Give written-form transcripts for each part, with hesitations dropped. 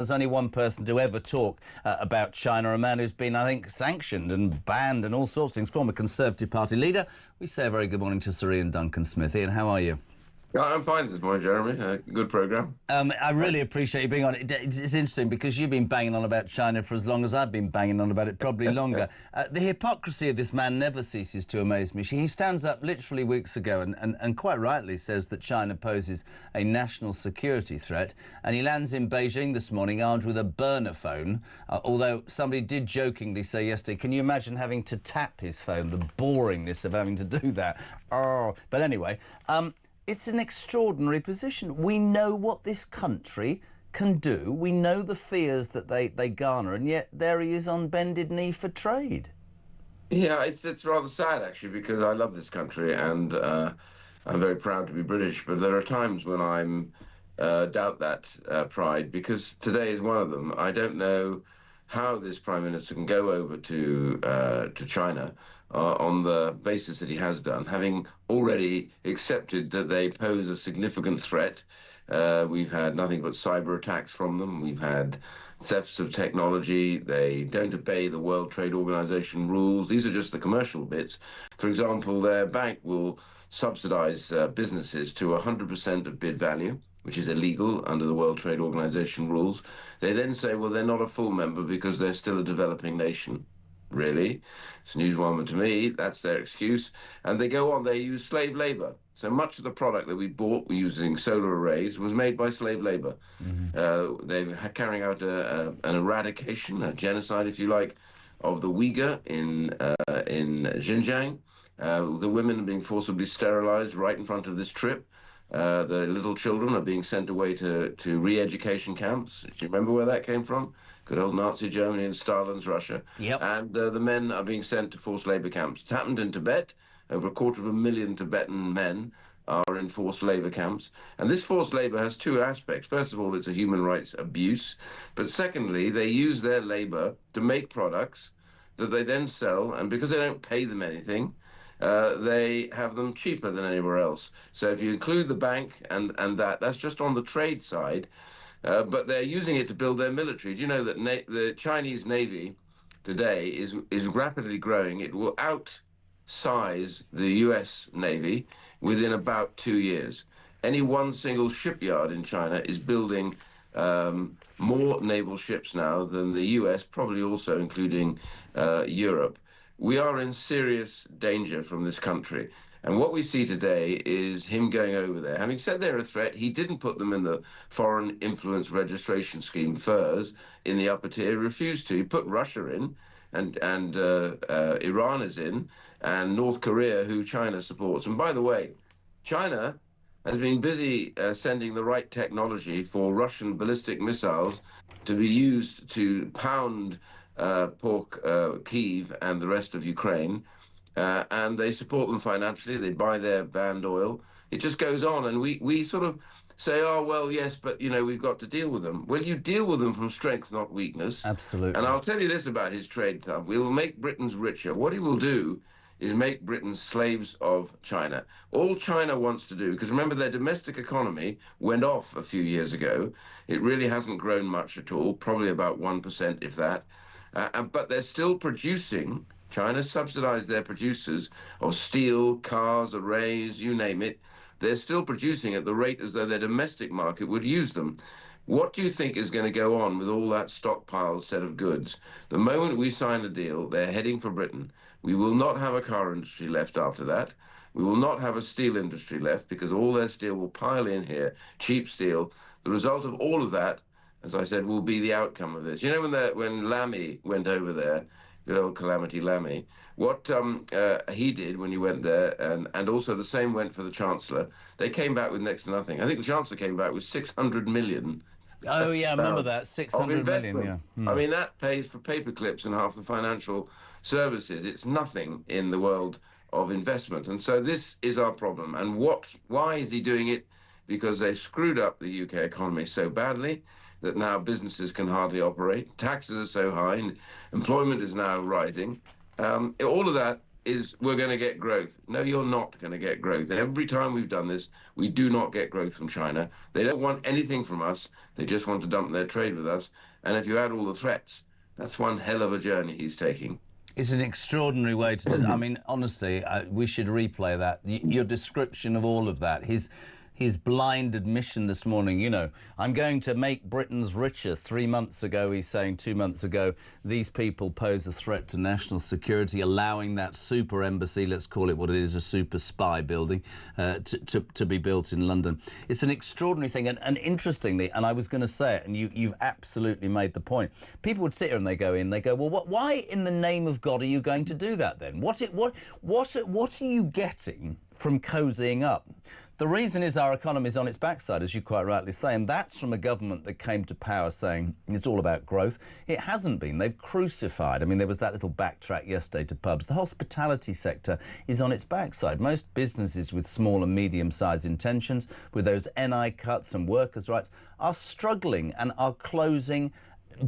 There's only one person to ever talk about China, a man who's been, I think, sanctioned and banned and all sorts of things, former Conservative Party leader. We say a very good morning to Sir Ian Duncan Smith. Ian, how are you? I'm fine this morning, Jeremy. Good programme. I really appreciate you being on. It's interesting because you've been banging on about China for as long as I've been banging on about it, probably longer. The hypocrisy of this man never ceases to amaze me. He stands up literally weeks ago and quite rightly says that China poses a national security threat, and he lands in Beijing this morning armed with a burner phone, although somebody did jokingly say yesterday, can you imagine having to tap his phone, the boringness of having to do that? Oh, but anyway... it's an extraordinary position. We know what this country can do. We know the fears that they garner, and yet there he is on bended knee for trade. Yeah, it's rather sad, actually, because I love this country and I'm very proud to be British, but there are times when I'm doubt that pride, because today is one of them. I don't know how this Prime Minister can go over to China on the basis that he has done, having already accepted that they pose a significant threat. We've had nothing but cyber attacks from them. We've had thefts of technology. They don't obey the World Trade Organization rules. These are just the commercial bits. For example, their bank will subsidize businesses to 100% of bid value, which is illegal under the World Trade Organization rules. They then say, well, they're not a full member because they're still a developing nation. Really? It's a newswoman to me. That's their excuse. And they go on, they use slave labor. So much of the product that we bought using solar arrays was made by slave labor. They're carrying out an eradication, a genocide, if you like, of the Uyghur in Xinjiang. The women are being forcibly sterilized right in front of this trip. The little children are being sent away to re-education camps. Do you remember where that came from? Good old Nazi Germany and Stalin's Russia. Yep. And the men are being sent to forced labor camps. It's happened in Tibet. Over 250,000 Tibetan men are in forced labor camps. And this forced labor has two aspects. First of all, it's a human rights abuse. But secondly, they use their labor to make products that they then sell. And because they don't pay them anything, they have them cheaper than anywhere else. So if you include the bank and that's just on the trade side, but they're using it to build their military. Do you know that the Chinese Navy today is rapidly growing? It will outsize the US Navy within about 2 years. Any one single shipyard in China is building more naval ships now than the US, probably also including Europe. We are in serious danger from this country. And what we see today is him going over there. Having said they're a threat, he didn't put them in the Foreign Influence Registration Scheme, FIRS, in the upper tier. He refused to. He put Russia in, and Iran is in, and North Korea, who China supports. And by the way, China has been busy sending the right technology for Russian ballistic missiles to be used to pound Kyiv and the rest of Ukraine, and they support them financially. They buy their banned oil. It just goes on, and we sort of say, oh, well, yes, but, you know, we've got to deal with them. Well, you deal with them from strength, not weakness. Absolutely. And I'll tell you this about his trade stuff. We'll make Britons richer. What he will do is make Britons slaves of China. All China wants to do, because remember their domestic economy went off a few years ago. It really hasn't grown much at all, probably about 1%, if that. But they're still producing. China subsidized their producers of steel, cars, arrays, you name it. They're still producing at the rate as though their domestic market would use them. What do you think is going to go on with all that stockpiled set of goods? The moment we sign a deal, they're heading for Britain. We will not have a car industry left after that. We will not have a steel industry left because all their steel will pile in here, cheap steel. The result of all of that, as I said, will be the outcome of this. You know, when Lammy went over there, good old Calamity Lammy, what he did when he went there, and also the same went for the Chancellor, they came back with next to nothing. I think the Chancellor came back with 600 million. Oh, yeah, I remember that, 600 million, yeah. I mean, that pays for paper clips and half the financial services. It's nothing in the world of investment. And so this is our problem. And why is he doing it? Because they've screwed up the UK economy so badly that now businesses can hardly operate. Taxes are so high, and employment is now rising. All of that is we're going to get growth. No, you're not going to get growth. Every time we've done this, we do not get growth from China. They don't want anything from us. They just want to dump their trade with us. And if you add all the threats, that's one hell of a journey he's taking. It's an extraordinary way to... I mean, honestly, we should replay that. Your description of all of that. His blind admission this morning, you know, I'm going to make Britons richer. 3 months ago, he's saying 2 months ago, these people pose a threat to national security, allowing that super embassy, let's call it what it is, a super spy building, to be built in London. It's an extraordinary thing. And interestingly, and I was going to say it, and you've absolutely made the point, people would sit here and they go, well, why in the name of God are you going to do that then? What are you getting from cozying up? The reason is our economy is on its backside, as you quite rightly say, and that's from a government that came to power saying it's all about growth. It hasn't been. They've crucified. I mean, there was that little backtrack yesterday to pubs. The hospitality sector is on its backside. Most businesses with small and medium-sized intentions, with those NI cuts and workers' rights, are struggling and are closing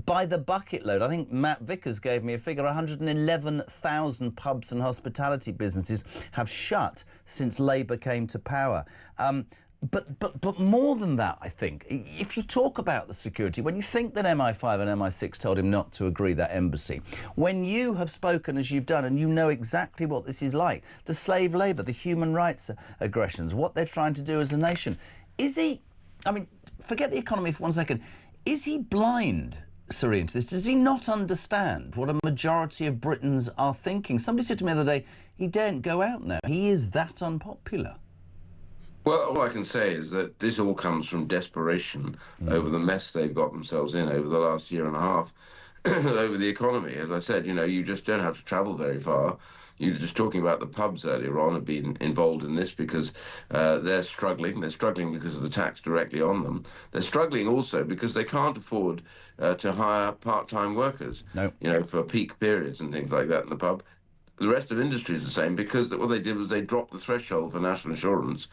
by the bucket load. I think Matt Vickers gave me a figure. 111,000 pubs and hospitality businesses have shut since Labour came to power. But more than that, I think, if you talk about the security, when you think that MI5 and MI6 told him not to agree that embassy, when you have spoken as you've done and you know exactly what this is like, the slave labour, the human rights aggressions, what they're trying to do as a nation, is he, I mean, forget the economy for 1 second, is he blind, Sir Ian, to this? Does he not understand what a majority of Britons are thinking? Somebody said to me the other day, he daren't go out now. He is that unpopular. Well, all I can say is that this all comes from desperation over the mess they've got themselves in over the last year and a half over the economy. As I said, you know, you just don't have to travel very far. You were just talking about the pubs earlier on have been involved in this because they're struggling. They're struggling because of the tax directly on them. They're struggling also because they can't afford to hire part-time workers, No. you know, for peak periods and things like that in the pub. The rest of industry is the same because what they did was they dropped the threshold for national insurance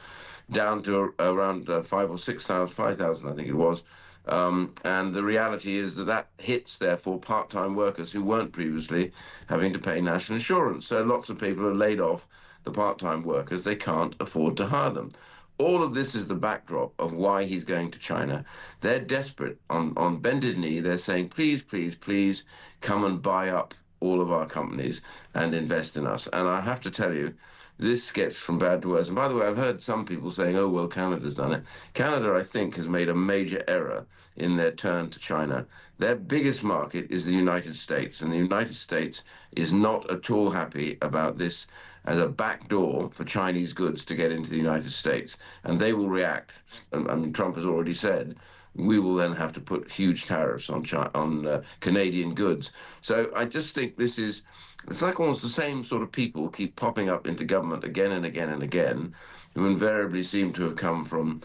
down to around 5,000 or 6,000, 5,000, I think it was. And the reality is that hits, therefore, part-time workers who weren't previously having to pay national insurance. So lots of people are laid off, the part-time workers. They can't afford to hire them. All of this is the backdrop of why he's going to China. They're desperate. On bended knee, they're saying, please, please, please, come and buy up all of our companies and invest in us. And I have to tell you, this gets from bad to worse. And by the way, I've heard some people saying, oh, well, Canada's done it. Canada, I think, has made a major error in their turn to China. Their biggest market is the United States, and the United States is not at all happy about this as a backdoor for Chinese goods to get into the United States. And they will react. I mean, Trump has already said, we will then have to put huge tariffs on Canadian goods. So I just think this is, it's like almost the same sort of people keep popping up into government again and again and again, who invariably seem to have come from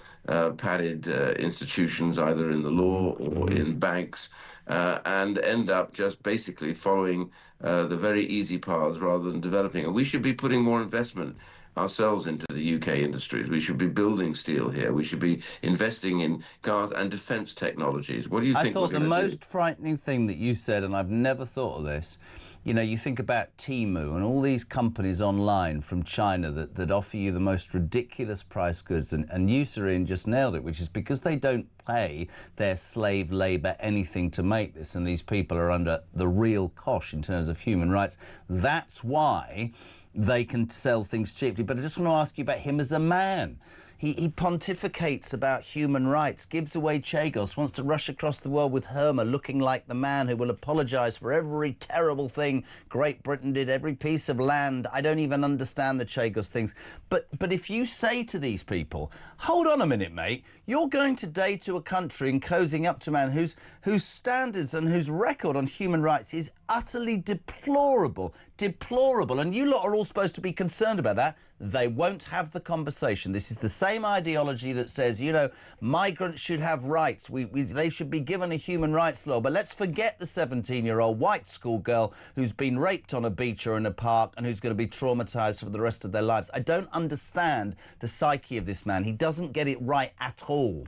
padded institutions, either in the law or in banks, and end up just basically following the very easy paths rather than developing. And we should be putting more investment ourselves into the UK industries. We should be building steel here. We should be investing in cars and defence technologies. What do you think? I thought the most frightening thing that you said, and I've never thought of this, you know, you think about Temu and all these companies online from China that offer you the most ridiculous price goods, and you, Sir Ian, just nailed it, which is because they don't pay their slave labour anything to make this, and these people are under the real cosh in terms of human rights. That's why they can sell things cheaply. But I just want to ask you about him as a man. He pontificates about human rights, gives away Chagos, wants to rush across the world with Hermer, looking like the man who will apologise for every terrible thing Great Britain did, every piece of land. I don't even understand the Chagos things. But if you say to these people, hold on a minute, mate, you're going today to a country and cozying up to a man whose standards and whose record on human rights is utterly deplorable, and you lot are all supposed to be concerned about that, they won't have the conversation. This is the same ideology that says, you know, migrants should have rights. They should be given a human rights law. But let's forget the 17-year-old white schoolgirl who's been raped on a beach or in a park and who's going to be traumatised for the rest of their lives. I don't understand the psyche of this man. He doesn't get it right at all.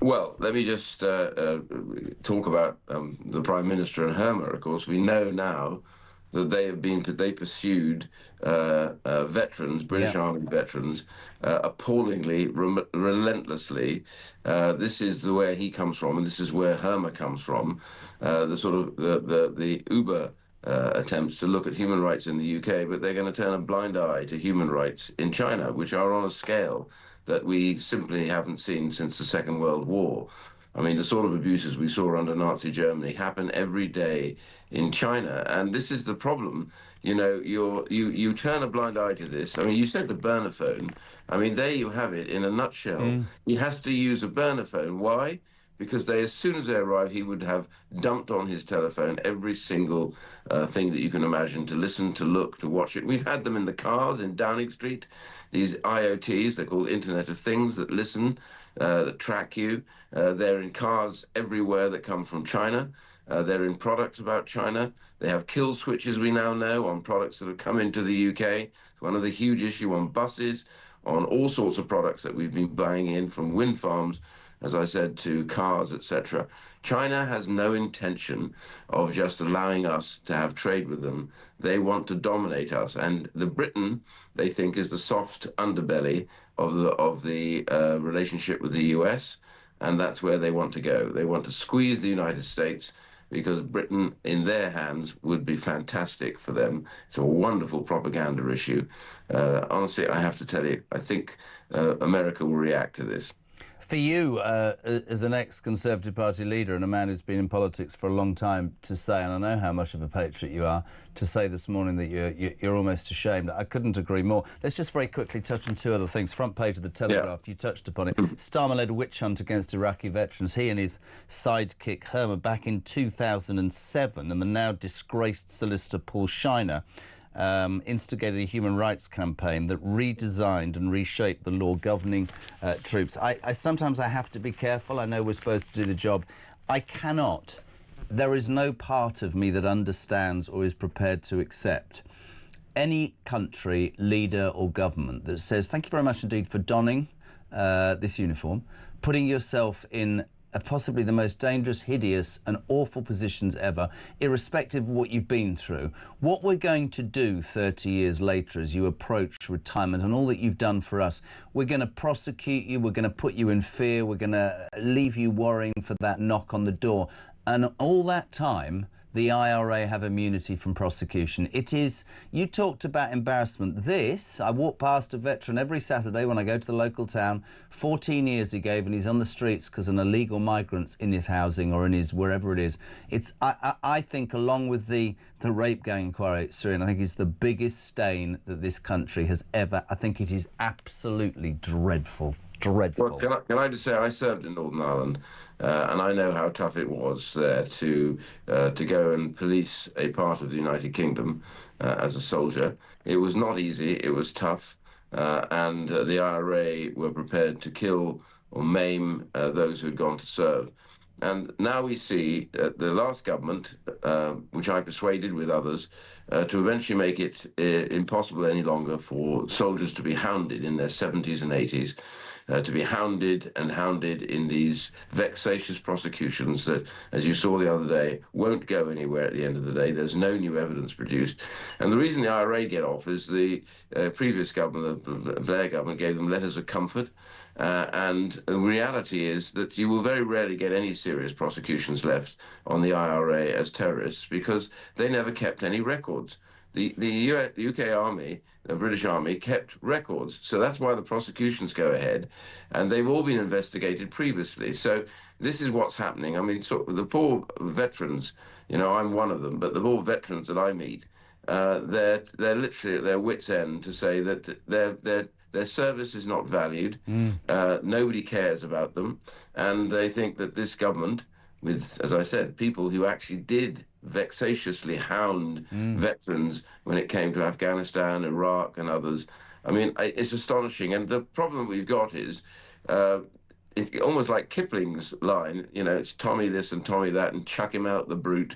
Well, let me just talk about the Prime Minister and Hermer. Of course, we know now that they pursued veterans, British Yeah. Army veterans, appallingly, relentlessly. This is the where he comes from, and this is where Herma comes from. The sort of the Uber attempts to look at human rights in the UK, but they're going to turn a blind eye to human rights in China, which are on a scale that we simply haven't seen since the Second World War. I mean, the sort of abuses we saw under Nazi Germany happen every day in China, and this is the problem. You know, you turn a blind eye to this. I mean, you said the burner phone. I mean, there you have it in a nutshell. He has to use a burner phone. Why? Because as soon as they arrived, he would have dumped on his telephone every single thing that you can imagine to listen, to look, to watch it. We've had them in the cars in Downing Street, these IoTs, they're called Internet of Things, that listen, that track you. They're in cars everywhere that come from China. They're in products about China. They have kill switches, we now know, on products that have come into the UK. It's one of the huge issue on buses, on all sorts of products that we've been buying in, from wind farms, as I said, to cars, etc. China has no intention of just allowing us to have trade with them. They want to dominate us, and the Britain, they think, is the soft underbelly of the relationship with the US, and that's where they want to go. They want to squeeze the United States, because Britain, in their hands, would be fantastic for them. It's a wonderful propaganda issue. Honestly, I have to tell you, I think America will react to this. For you, as an ex-Conservative Party leader and a man who's been in politics for a long time, to say, and I know how much of a patriot you are, to say this morning that you're almost ashamed, I couldn't agree more. Let's just very quickly touch on two other things. Front page of the Telegraph, yeah. You touched upon it. Starmer led a witch hunt against Iraqi veterans. He and his sidekick Herma back in 2007, and the now disgraced solicitor Paul Shiner instigated a human rights campaign that redesigned and reshaped the law governing troops. Sometimes I have to be careful. I know we're supposed to do the job. I cannot. There is no part of me that understands or is prepared to accept any country, leader or government that says, thank you very much indeed for donning this uniform, putting yourself in possibly the most dangerous, hideous and awful positions ever, irrespective of what you've been through. What we're going to do 30 years later as you approach retirement and all that you've done for us, we're going to prosecute you, we're going to put you in fear, we're going to leave you worrying for that knock on the door. And all that time, the IRA have immunity from prosecution. It is, you talked about embarrassment. This, I walk past a veteran every Saturday when I go to the local town. 14 years he gave, and he's on the streets because an illegal migrant's in his housing or in his wherever it is. It's, I think, along with the rape gang inquiry, Sir Ian, I think it's the biggest stain that this country has ever. I think it is absolutely dreadful. Dreadful. Well, can I just say, I served in Northern Ireland, and I know how tough it was there to go and police a part of the United Kingdom as a soldier. It was not easy. It was tough, and the IRA were prepared to kill or maim those who had gone to serve. And now we see the last government, which I persuaded with others, to eventually make it impossible any longer for soldiers to be hounded in their 70s and 80s. To be hounded and hounded in these vexatious prosecutions that, as you saw the other day, won't go anywhere at the end of the day. There's no new evidence produced. And the reason the IRA get off is the previous government, the Blair government, gave them letters of comfort. And the reality is that you will very rarely get any serious prosecutions left on the IRA as terrorists because they never kept any records. The UK Army, the British Army, kept records. So that's why the prosecutions go ahead. And they've all been investigated previously. So this is what's happening. I mean, so the poor veterans, you know, I'm one of them, but the poor veterans that I meet, they're literally at their wits' end to say that their service is not valued. Nobody cares about them. And they think that this government, with, as I said, people who actually did vexatiously hound veterans when it came to Afghanistan, Iraq and others. I mean, it's astonishing. And the problem we've got is it's almost like Kipling's line, you know, it's Tommy this and Tommy that and chuck him out, the brute.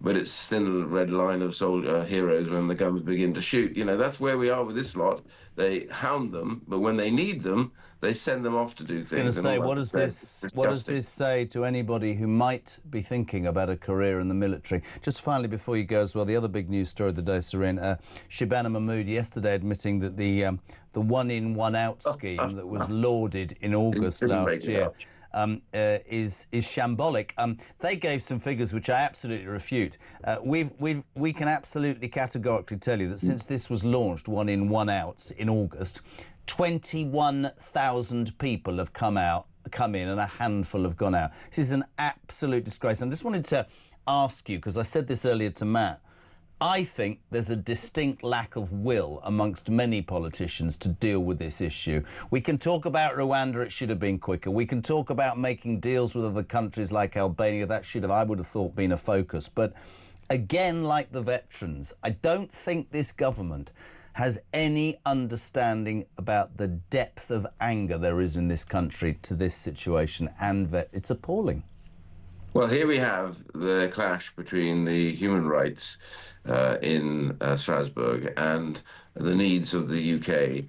but it's thin red line of soldier heroes when the guns begin to shoot. You know, that's where we are with this lot. They hound them, but when they need them, they send them off to do things. I was going to say, what does disgusting. this say to anybody who might be thinking about a career in the military? Just finally, before you go as well, the other big news story of the day, Sir Ian, Shabana Mahmood yesterday admitting that the one-in, one-out scheme that was lauded in August last year is shambolic. They gave some figures which I absolutely refute. We can absolutely categorically tell you that since this was launched, one in, one out, in August, 21,000 people have come in, and a handful have gone out. This is an absolute disgrace. And I just wanted to ask you, because I said this earlier to Matt, I think there's a distinct lack of will amongst many politicians to deal with this issue. We can talk about Rwanda, it should have been quicker. We can talk about making deals with other countries like Albania, that should have, I would have thought, been a focus. But again, like the veterans, I don't think this government has any understanding about the depth of anger there is in this country to this situation, and it's appalling. Well, here we have the clash between the human rights in Strasbourg and the needs of the UK,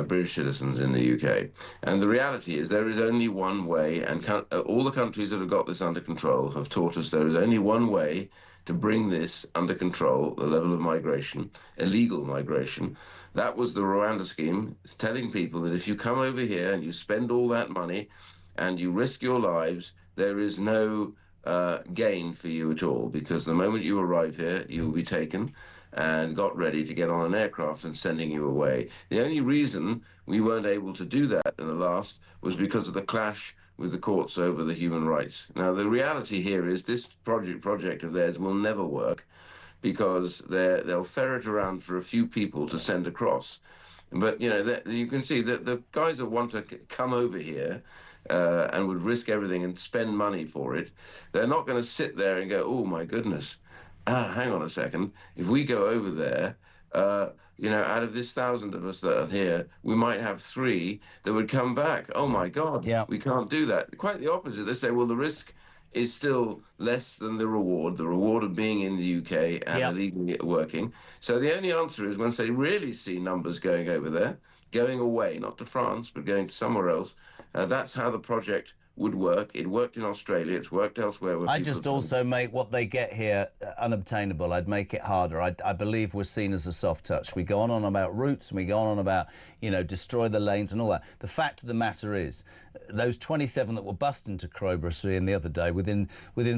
British citizens in the UK. And the reality is there is only one way, and all the countries that have got this under control have taught us there is only one way to bring this under control, the level of migration, illegal migration. That was the Rwanda scheme, telling people that if you come over here and you spend all that money and you risk your lives, there is no gain for you at all, because the moment you arrive here, you will be taken and got ready to get on an aircraft and sending you away. The only reason we weren't able to do that in the last was because of the clash with the courts over the human rights. Now, the reality here is this project of theirs will never work, because they'll ferret around for a few people to send across. But, you know, you can see that the guys that want to come over here and would risk everything and spend money for it, they're not going to sit there and go, oh, my goodness, hang on a second, if we go over there, you know, out of this 1,000 of us that are here, we might have 3 that would come back. Oh, my God, we can't do that. Quite the opposite. They say, well, the risk is still less than the reward of being in the UK and illegally working. So the only answer is, once they really see numbers going over there, going away, not to France, but going to somewhere else, that's how the project would work. It worked in Australia, it's worked elsewhere. I just also make what they get here unobtainable. I'd make it harder. I believe we're seen as a soft touch. We go on about routes, and we go on about, you know, destroy the lanes and all that. The fact of the matter is, those 27 that were bussed into Crowborough the other day, within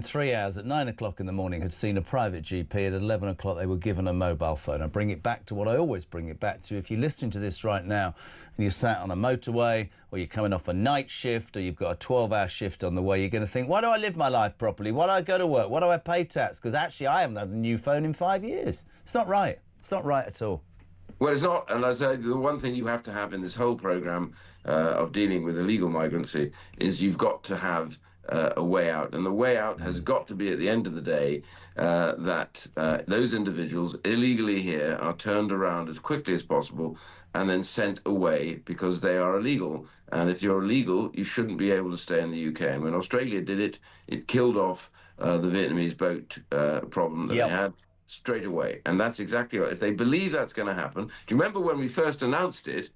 3 hours at 9 o'clock in the morning, had seen a private GP. At 11 o'clock, they were given a mobile phone. I bring it back to what I always bring it back to. If you're listening to this right now and you're sat on a motorway, or you're coming off a night shift, or you've got a 12-hour shift on the way, you're going to think, why do I live my life properly? Why do I go to work? Why do I pay tax? Because actually, I haven't had a new phone in 5 years. It's not right. It's not right at all. Well, it's not. And I say the one thing you have to have in this whole programme of dealing with illegal migrancy is you've got to have a way out. And the way out has got to be, at the end of the day, that those individuals illegally here are turned around as quickly as possible and then sent away because they are illegal. And if you're illegal, you shouldn't be able to stay in the UK. And when Australia did it, it killed off the Vietnamese boat problem that they had straight away. And that's exactly right. If they believe that's going to happen, do you remember when we first announced it?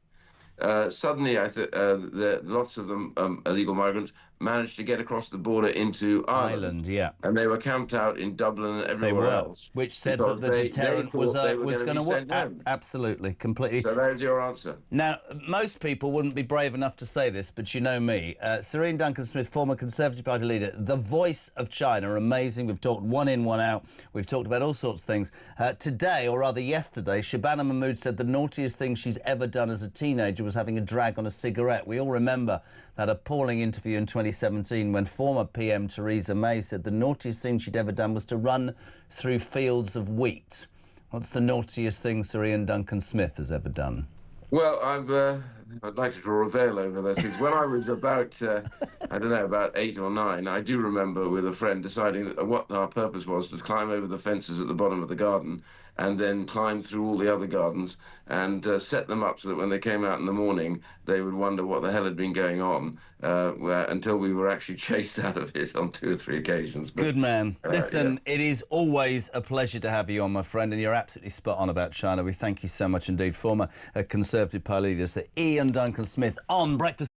Suddenly, lots of them, illegal migrants, managed to get across the border into Ireland. And they were camped out in Dublin and everywhere else. Which said that the deterrent was going to work. Absolutely, completely. So there's your answer. Now, most people wouldn't be brave enough to say this, but you know me. Sir Ian Duncan Smith, former Conservative Party leader, the voice of China, amazing. We've talked one in, one out. We've talked about all sorts of things. Today, or rather yesterday, Shabana Mahmood said the naughtiest thing she's ever done as a teenager was having a drag on a cigarette. We all remember that appalling interview in 2017 when former PM Theresa May said the naughtiest thing she'd ever done was to run through fields of wheat. What's the naughtiest thing Sir Ian Duncan Smith has ever done? Well, I'd like to draw a veil over those things. When I was about, I don't know, about 8 or 9, I do remember with a friend deciding that what our purpose was to climb over the fences at the bottom of the garden and then climb through all the other gardens and set them up so that when they came out in the morning, they would wonder what the hell had been going on until we were actually chased out of it on 2 or 3 occasions. Good man. Listen, yeah. it is always a pleasure to have you on, my friend, and you're absolutely spot on about China. We thank you so much indeed. Former Conservative Party leader Sir Ian Duncan Smith on Breakfast